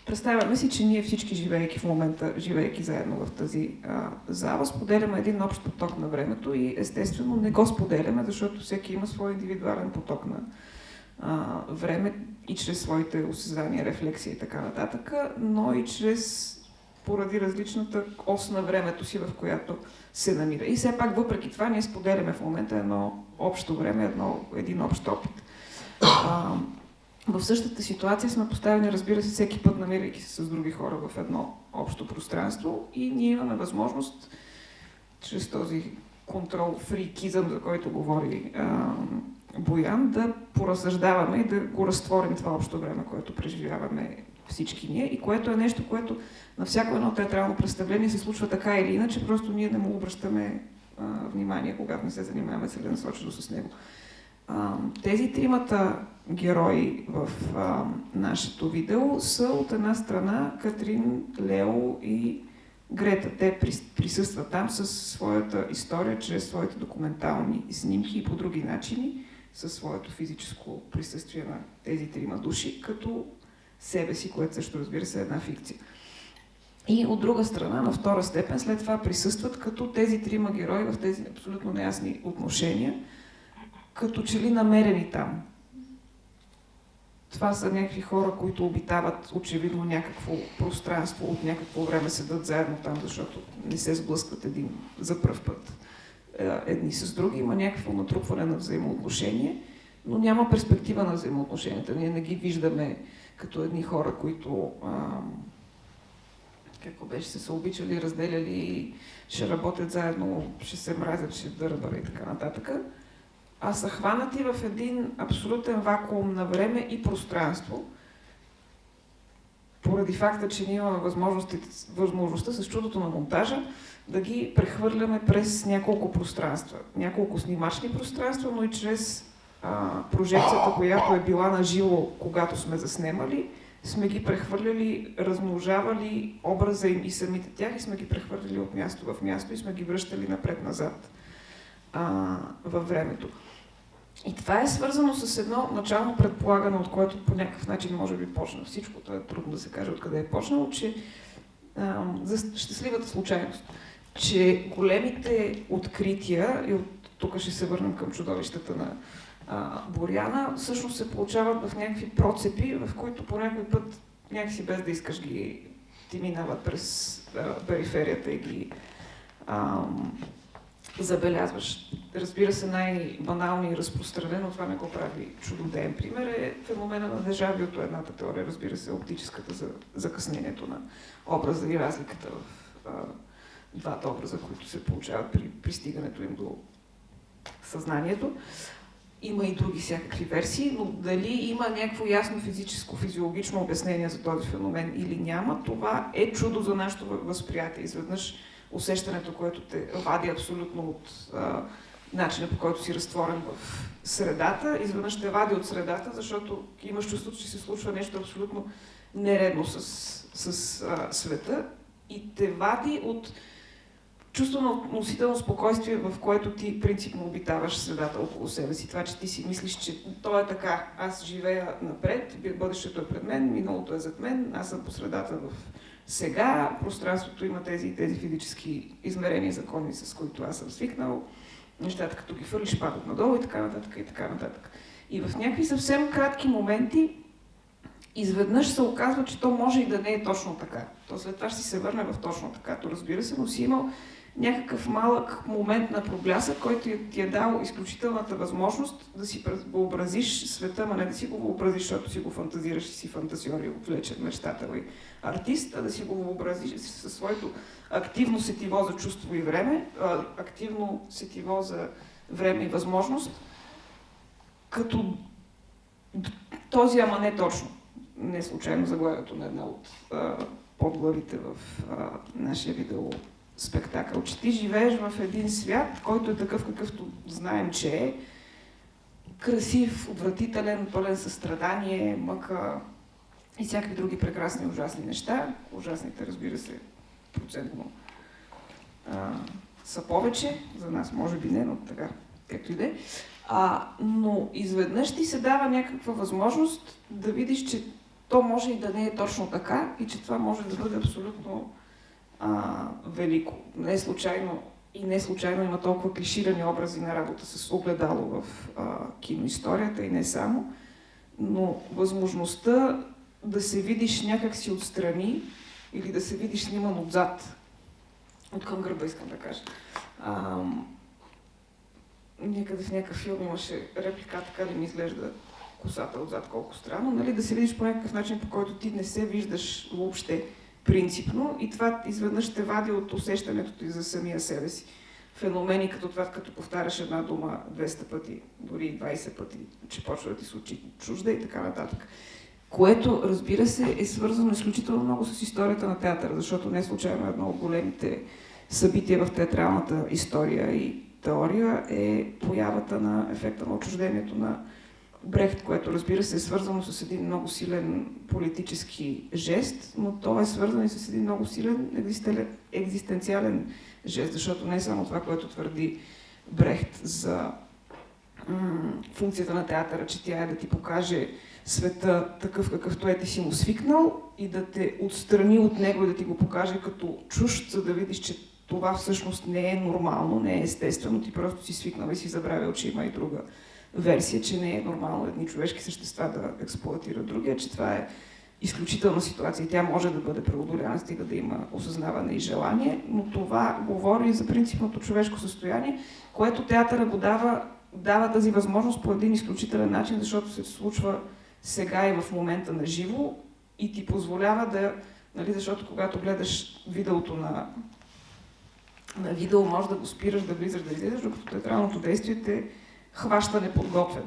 Представяме си, че ние всички, живеейки в момента, живеейки заедно в тази зала, споделяме един общ поток на времето и естествено не го споделяме, защото всеки има свой индивидуален поток на време и чрез своите осезания, рефлексии и така нататък, но и поради различната ос на времето си, в която се намира. И все пак, въпреки това, ние споделяме в момента едно общо време, един общ опит. В същата ситуация сме поставени, разбира се, всеки път, намирайки се с други хора в едно общо пространство, и ние имаме възможност, чрез този контрол-фрикизъм, за който говори Боян, да поразсъждаваме и да го разтворим това общо време, което преживяваме всички ние, и което е нещо, което на всяко едно театрално представление се случва така или иначе, просто ние не му обръщаме внимание, когато не се занимаваме целенасочено с него. Тези тримата герои в нашето видео са от една страна Катрин, Лео и Грета. Те присъстват там със своята история, чрез своите документални снимки и по други начини, със своето физическо присъствие на тези трима души, като себе си, което също, разбира се, е една фикция. И от друга страна, на втора степен, след това присъстват като тези трима герои в тези абсолютно неясни отношения, като че ли намерени там. Това са някакви хора, които обитават очевидно някакво пространство, от някакво време седат заедно там, защото не се сблъскват един за пръв път едни с други. Има някакво натрупване на взаимоотношение, но няма перспектива на взаимоотношенията. Ние не ги виждаме като едни хора, които какво беше, се обичали, разделяли, ще работят заедно, ще се мразят, ще дърбара и така нататък. А са хванати в един абсолютен вакуум на време и пространство, поради факта, че ние имаме възможността с чудото на монтажа да ги прехвърляме през няколко пространства. Няколко снимачни пространства, но и чрез прожекцията, която е била на живо, когато сме заснемали, сме ги прехвърляли, размножавали образа им и самите тях и сме ги прехвърляли от място в място и сме ги връщали напред-назад във времето. И това е свързано с едно начално предполагане, от което по някакъв начин може би почна всичко. Това е трудно да се каже откъде е почнало, че за щастливата случайност, че големите открития, и от тук ще се върнем към чудовищата на Боряна, всъщност се получават в някакви процепи, в които по някой път някакси без да искаш ти минават през периферията и ги забелязваш. Разбира се, най-банално и разпространено, това не го прави чудодеен пример, е феномена на дежавиото, едната теория, разбира се, оптическата за закъснението на образа и разликата в двата образа, които се получават при пристигането им до съзнанието. Има и други всякакви версии, но дали има някакво ясно физическо, физиологично обяснение за този феномен или няма, това е чудо за нашето възприятие. Изведнъж усещането, което те вади абсолютно от начина, по който си разтворен в средата, изведнъж те вади от средата, защото имаш чувството, че се случва нещо абсолютно нередно с света и те вади от чувство на относително спокойствие, в което ти принципно обитаваш средата около себе си. Това, че ти си мислиш, че то е така. Аз живея напред, бъдещето е пред мен, миналото е зад мен, аз съм по средата в сега, пространството има тези физически измерения, закони, с които аз съм свикнал. Нещата, като ги фърлиш, падат надолу и така нататък, и така нататък. И в някакви съвсем кратки моменти изведнъж се оказва, че то може и да не е точно така. То след това ще си се върне в точно такато, разбира се, но си имал някакъв малък момент на проблясък, който ти е дал изключителната възможност да си въобразиш света, а не да си го въобразиш, защото си го фантазираш и си фантазиор и отвлечен мечтател и артист, а да си го въобразиш със своето активно сетиво за чувство и време, активно сетиво за време и възможност, като този, ама не точно. Не случайно заглавието на една от подглавите в нашия видео спектакъл, че ти живееш в един свят, който е такъв, какъвто знаем, че е красив, отвратителен, пълен със страдание, мъка и всякакви други прекрасни и ужасни неща. Ужасните, разбира се, процентно са повече, за нас може би не, но така, както и да е. Но изведнъж ти се дава някаква възможност да видиш, че то може и да не е точно така и че това може да бъде абсолютно велико. Не случайно има толкова клиширани образи на работа с огледало в киноисторията и не само, но възможността да се видиш някакси отстрани или да се видиш сниман отзад, от към гърба искам да кажа. Някъде в някакъв филм имаше реплика, така да ми изглежда косата отзад, колко странно, нали, да се видиш по някакъв начин, по който ти не се виждаш въобще принципно и това изведнъж те вади от усещането ти за самия себе си. Феномени като това, като повтаряш една дума 200 пъти, дори 20 пъти, че почва да ти се учи чужда и така нататък. Което, разбира се, е свързано изключително много с историята на театъра, защото не случайно едно от големите събития в театралната история и теория е появата на ефекта на отчуждението на Брехт, което, разбира се, е свързано с един много силен политически жест, но то е свързано и с един много силен екзистенциален жест, защото не е само това, което твърди Брехт за функцията на театъра, че тя е да ти покаже света такъв, какъвто е ти си му свикнал и да те отстрани от него и да ти го покаже като чужд, за да видиш, че това всъщност не е нормално, не е естествено, ти просто си свикнал и си забравил, че има и друга версия, че не е нормално едни човешки същества да експлоатират другия, че това е изключителна ситуация и тя може да бъде преодоляна, стига да има осъзнаване и желание, но това говори за принципното човешко състояние, което театъра го дава тази възможност по един изключителен начин, защото се случва сега и в момента на живо и ти позволява да, нали, защото когато гледаш видеото на видео, може да го спираш, да влизаш, да излизаш, докато театралното действие те хваща неподготвен.